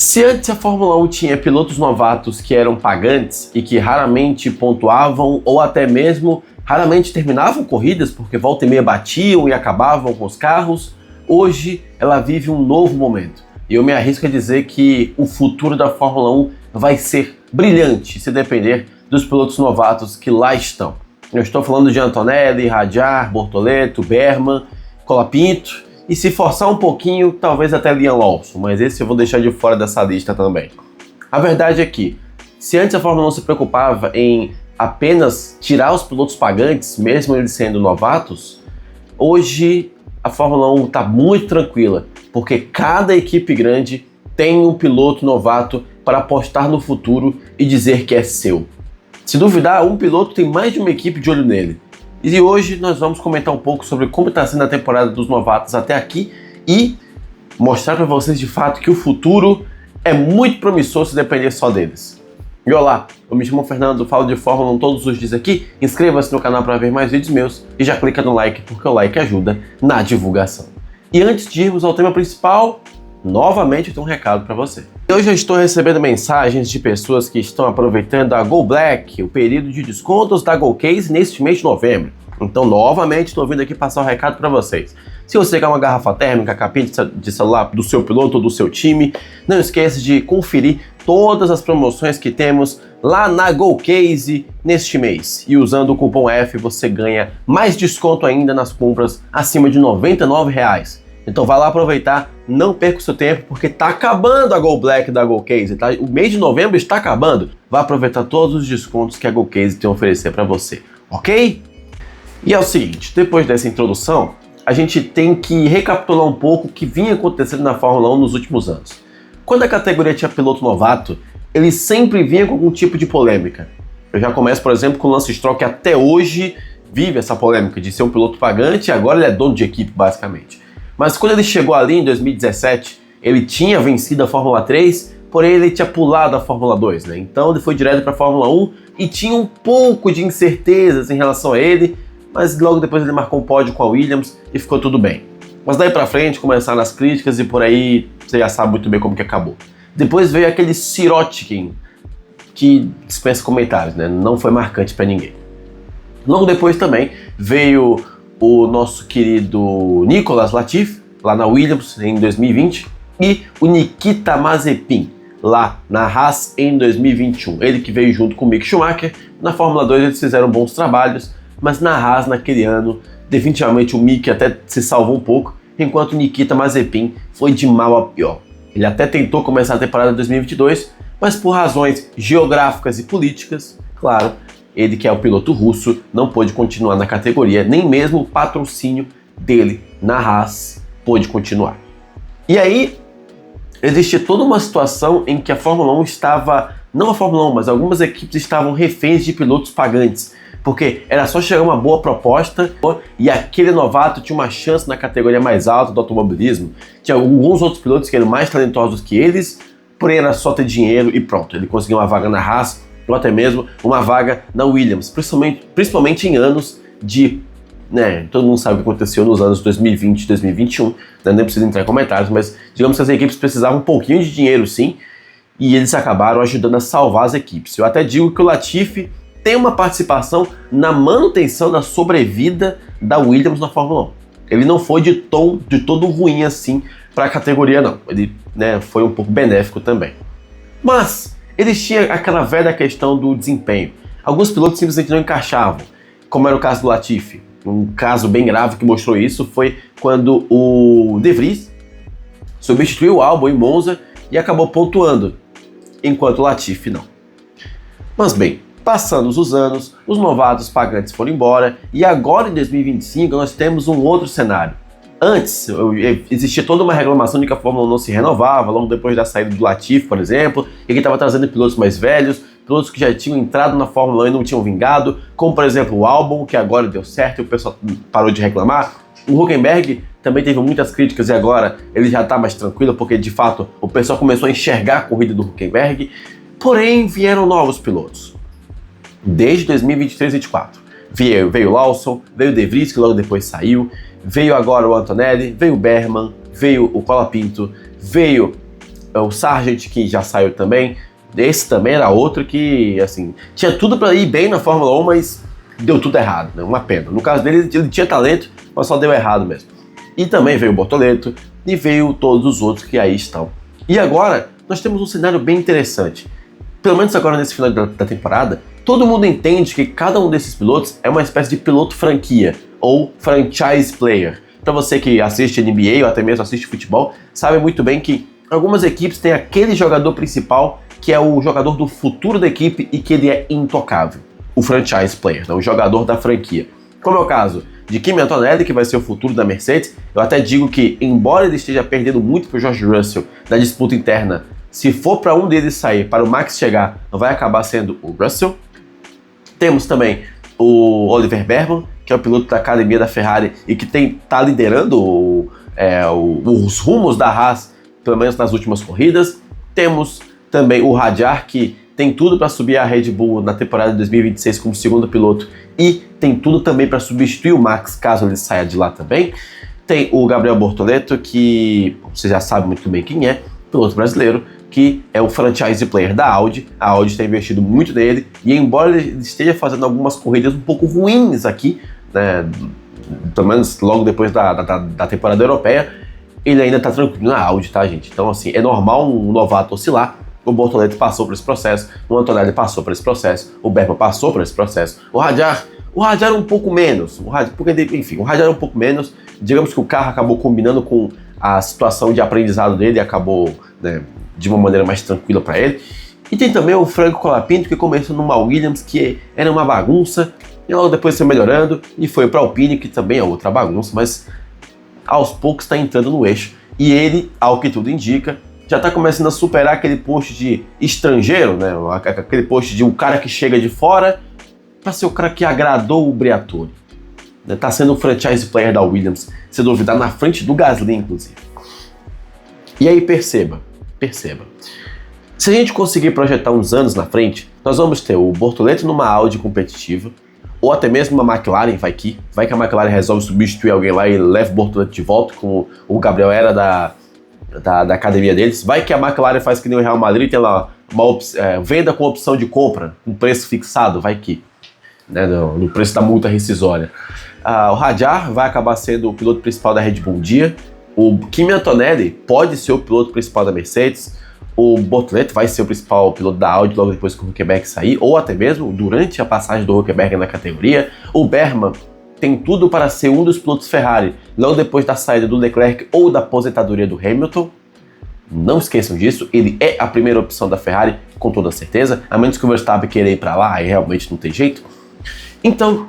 Se antes a Fórmula 1 tinha pilotos novatos que eram pagantes e que raramente pontuavam ou até mesmo raramente terminavam corridas porque volta e meia batiam e acabavam com os carros, hoje ela vive um novo momento. E eu me arrisco a dizer que o futuro da Fórmula 1 vai ser brilhante se depender dos pilotos novatos que lá estão. Eu estou falando de Antonelli, Hadjar, Bortoleto, Berman, Colapinto, e se forçar um pouquinho, talvez até Liam Lawson, mas esse eu vou deixar de fora dessa lista também. A verdade é que, se antes a Fórmula 1 se preocupava em apenas tirar os pilotos pagantes, mesmo eles sendo novatos, hoje a Fórmula 1 está muito tranquila, porque cada equipe grande tem um piloto novato para apostar no futuro e dizer que é seu. Se duvidar, um piloto tem mais de uma equipe de olho nele. E hoje nós vamos comentar um pouco sobre como está sendo a temporada dos novatos até aqui e mostrar para vocês de fato que o futuro é muito promissor se depender só deles. E olá, eu me chamo Fernando, falo de Fórmula 1 todos os dias aqui, inscreva-se no canal para ver mais vídeos meus e já clica no like porque o like ajuda na divulgação. E antes de irmos ao tema principal, novamente eu tenho um recado para você. Hoje eu estou recebendo mensagens de pessoas que estão aproveitando a Go Black, o período de descontos da Go Case neste mês de novembro. Então, novamente, estou vindo aqui passar o recado para vocês. Se você quer uma garrafa térmica, capinha de celular do seu piloto ou do seu time, não esqueça de conferir todas as promoções que temos lá na Go Case neste mês. E usando o cupom F você ganha mais desconto ainda nas compras acima de R$ 99. Então vai lá aproveitar, não perca o seu tempo, porque tá acabando a Go Black da Go Case, tá? O mês de novembro está acabando. Vai aproveitar todos os descontos que a Go Case tem a oferecer para você, ok? E é o seguinte, depois dessa introdução, a gente tem que recapitular um pouco o que vinha acontecendo na Fórmula 1 nos últimos anos. Quando a categoria tinha piloto novato, ele sempre vinha com algum tipo de polêmica. Eu já começo, por exemplo, com o Lance Stroll, que até hoje vive essa polêmica de ser um piloto pagante e agora ele é dono de equipe, basicamente. Mas quando ele chegou ali em 2017, ele tinha vencido a Fórmula 3, porém ele tinha pulado a Fórmula 2, né? Então ele foi direto para a Fórmula 1 e tinha um pouco de incertezas em relação a ele, mas logo depois ele marcou um pódio com a Williams e ficou tudo bem. Mas daí pra frente começaram as críticas e por aí você já sabe muito bem como que acabou. Depois veio aquele Sirotkin, que dispensa comentários, né? Não foi marcante para ninguém. Logo depois também veio o nosso querido Nicolas Latifi, lá na Williams em 2020, e o Nikita Mazepin, lá na Haas em 2021. Ele que veio junto com o Mick Schumacher. Na Fórmula 2 eles fizeram bons trabalhos, mas na Haas naquele ano, definitivamente o Mick até se salvou um pouco, enquanto o Nikita Mazepin foi de mal a pior. Ele até tentou começar a temporada de 2022, mas por razões geográficas e políticas, claro, ele que é o piloto russo não pôde continuar na categoria, nem mesmo o patrocínio dele na Haas pôde continuar. E aí, existia toda uma situação em que a Fórmula 1 estava, não a Fórmula 1, mas algumas equipes estavam reféns de pilotos pagantes, porque era só chegar uma boa proposta e aquele novato tinha uma chance na categoria mais alta do automobilismo. Tinha alguns outros pilotos que eram mais talentosos que eles, porém era só ter dinheiro e pronto, ele conseguiu uma vaga na Haas, ou até mesmo uma vaga na Williams, principalmente em anos de, né, todo mundo sabe o que aconteceu nos anos 2020 e 2021, né, nem preciso entrar em comentários, mas digamos que as equipes precisavam um pouquinho de dinheiro sim, e eles acabaram ajudando a salvar as equipes. Eu até digo que o Latifi tem uma participação na manutenção da sobrevida da Williams na Fórmula 1. Ele não foi de todo ruim assim para a categoria não, ele, né, foi um pouco benéfico também. Mas eles tinham aquela velha questão do desempenho. Alguns pilotos simplesmente não encaixavam, como era o caso do Latifi. Um caso bem grave que mostrou isso foi quando o De Vries substituiu o Albon em Monza e acabou pontuando, enquanto o Latifi não. Mas bem, passando os anos, os novatos pagantes foram embora e agora em 2025 nós temos um outro cenário. Antes, existia toda uma reclamação de que a Fórmula 1 não se renovava, logo depois da saída do Latifi, por exemplo, e que estava trazendo pilotos mais velhos, pilotos que já tinham entrado na Fórmula 1 e não tinham vingado, como por exemplo o Albon, que agora deu certo e o pessoal parou de reclamar. O Hülkenberg também teve muitas críticas e agora ele já está mais tranquilo, porque de fato o pessoal começou a enxergar a corrida do Hülkenberg, porém vieram novos pilotos. Desde 2023 e 2024. Veio o Lawson, veio o De Vries, que logo depois saiu, veio agora o Antonelli, veio o Berman, veio o Colapinto, veio o Sargent, que já saiu também. Esse também era outro que, assim, tinha tudo para ir bem na Fórmula 1, mas deu tudo errado, né? Uma pena. No caso dele, ele tinha talento, mas só deu errado mesmo. E também veio o Bortoleto e veio todos os outros que aí estão. E agora, nós temos um cenário bem interessante. Pelo menos agora nesse final da temporada, todo mundo entende que cada um desses pilotos é uma espécie de piloto franquia, ou franchise player. Para você que assiste NBA ou até mesmo assiste futebol, sabe muito bem que algumas equipes têm aquele jogador principal que é o jogador do futuro da equipe e que ele é intocável. O franchise player, né? O jogador da franquia. Como é o caso de Kimi Antonelli, que vai ser o futuro da Mercedes. Eu até digo que, embora ele esteja perdendo muito para o George Russell na disputa interna, se for para um deles sair, para o Max chegar, vai acabar sendo o Russell. Temos também o Oliver Behrman, que é o piloto da academia da Ferrari e que está liderando os rumos da Haas, pelo menos nas últimas corridas. Temos também o Hadjar, que tem tudo para subir a Red Bull na temporada de 2026 como segundo piloto e tem tudo também para substituir o Max, caso ele saia de lá também. Tem o Gabriel Bortoleto, que você já sabe muito bem quem é, piloto brasileiro, que é o franchise player da Audi. A Audi está investindo muito nele e, embora ele esteja fazendo algumas corridas um pouco ruins aqui, né, pelo menos logo depois da temporada europeia, ele ainda está tranquilo na Audi, tá, gente? Então, assim, é normal um novato oscilar. O Bortoleto passou por esse processo, o Antonelli passou por esse processo, o Behrman passou por esse processo, o Hadjar um pouco menos, o Hadjar um pouco menos. Digamos que o carro acabou combinando com a situação de aprendizado dele e acabou, né, de uma maneira mais tranquila para ele. E tem também o Franco Colapinto, que começou numa Williams que era uma bagunça, e logo depois foi melhorando e foi para a Alpine, que também é outra bagunça, mas aos poucos está entrando no eixo. E ele, ao que tudo indica, já está começando a superar aquele post de estrangeiro, né? Aquele post de um cara que chega de fora para ser o cara que agradou o Briatore. Está sendo o franchise player da Williams, se duvidar, na frente do Gasly, inclusive. E aí perceba. Se a gente conseguir projetar uns anos na frente, nós vamos ter o Bortoleto numa Audi competitiva, ou até mesmo uma McLaren, vai que a McLaren resolve substituir alguém lá e leva o Bortoleto de volta, como o Gabriel era da academia deles. Vai que a McLaren faz que nem o Real Madrid, tem lá uma venda com opção de compra, um preço fixado, vai que, né, no preço da multa rescisória. O Hadjar vai acabar sendo o piloto principal da Red Bull um dia. O Kimi Antonelli pode ser o piloto principal da Mercedes. O Bortoleto vai ser o principal piloto da Audi logo depois que o Hülkenberg sair, ou até mesmo durante a passagem do Hülkenberg na categoria. O Behrman tem tudo para ser um dos pilotos Ferrari logo depois da saída do Leclerc ou da aposentadoria do Hamilton. Não esqueçam disso, ele é a primeira opção da Ferrari, com toda certeza, a menos que o Verstappen queira ir para lá, aí realmente não tem jeito. Então,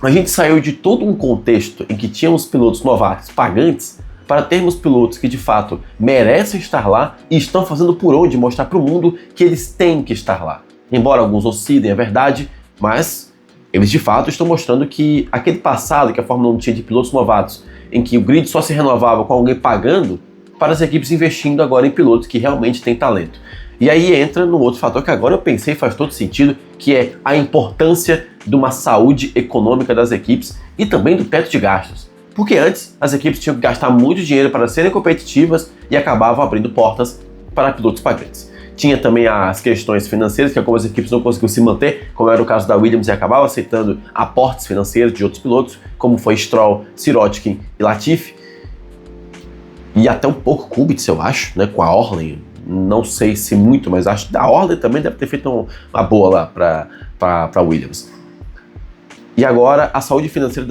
a gente saiu de todo um contexto em que tínhamos pilotos novatos pagantes para termos pilotos que de fato merecem estar lá e estão fazendo por onde mostrar para o mundo que eles têm que estar lá. Embora alguns oscilem, é verdade, mas eles de fato estão mostrando que aquele passado que a Fórmula 1 tinha de pilotos novatos, em que o grid só se renovava com alguém pagando, para as equipes investindo agora em pilotos que realmente têm talento. E aí entra no outro fator que agora eu pensei faz todo sentido, que é a importância de uma saúde econômica das equipes e também do teto de gastos. Porque antes as equipes tinham que gastar muito dinheiro para serem competitivas e acabavam abrindo portas para pilotos pagantes. Tinha também as questões financeiras, que algumas equipes não conseguiam se manter, como era o caso da Williams, e acabavam aceitando aportes financeiros de outros pilotos, como foi Stroll, Sirotkin e Latifi. E até um pouco Kubica, eu acho, né, com a Orlen. Não sei se muito, mas acho que a Orlen também deve ter feito uma boa lá para Williams. E agora a saúde financeira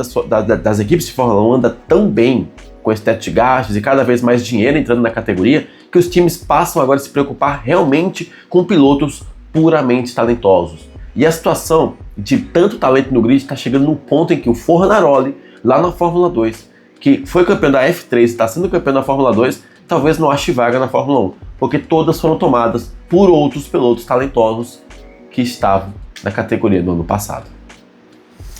das equipes de Fórmula 1 anda tão bem com esse teto de gastos e cada vez mais dinheiro entrando na categoria, que os times passam agora a se preocupar realmente com pilotos puramente talentosos. E a situação de tanto talento no grid está chegando num ponto em que o Fornaroli, lá na Fórmula 2, que foi campeão da F3 e está sendo campeão da Fórmula 2, talvez não ache vaga na Fórmula 1, porque todas foram tomadas por outros pilotos talentosos que estavam na categoria no ano passado.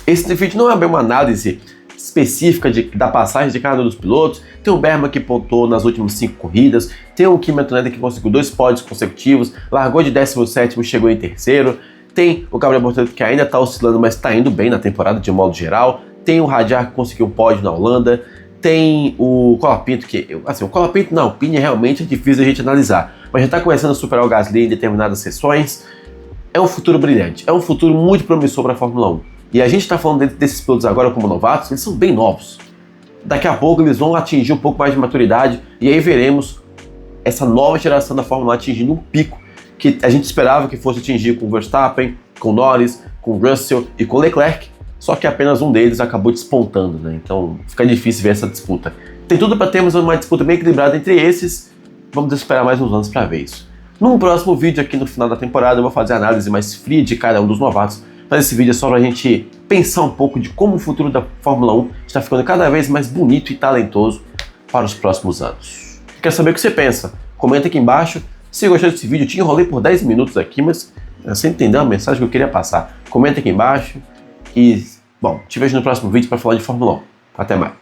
Esse vídeo não é bem uma análise específica da passagem de cada um dos pilotos. Tem o Behrman que pontuou nas últimas 5 corridas, tem o Kimi Antonelli que conseguiu 2 pódios consecutivos, largou de 17º e chegou em terceiro, tem o Gabriel Bortoleto que ainda está oscilando, mas está indo bem na temporada de modo geral, tem o Hadjar que conseguiu um pódio na Holanda, Tem o Colapinto, que, assim, o Colapinto na Alpine realmente é difícil a gente analisar, mas já está começando a superar o Gasly em determinadas sessões. É um futuro brilhante, é um futuro muito promissor para a Fórmula 1. E a gente está falando desses pilotos agora como novatos, eles são bem novos. Daqui a pouco eles vão atingir um pouco mais de maturidade e aí veremos essa nova geração da Fórmula 1 atingindo um pico que a gente esperava que fosse atingir com Verstappen, com Norris, com Russell e com Leclerc, só que apenas um deles acabou despontando, né? Então fica difícil ver essa disputa. Tem tudo para termos uma disputa bem equilibrada entre esses, vamos esperar mais uns anos para ver isso. Num próximo vídeo aqui no final da temporada eu vou fazer a análise mais fria de cada um dos novatos, mas esse vídeo é só para a gente pensar um pouco de como o futuro da Fórmula 1 está ficando cada vez mais bonito e talentoso para os próximos anos. Quero saber o que você pensa? Comenta aqui embaixo. Se gostou desse vídeo, eu te enrolei por 10 minutos aqui, mas você entendeu a mensagem que eu queria passar. Comenta aqui embaixo e, bom, te vejo no próximo vídeo para falar de Fórmula 1. Até mais.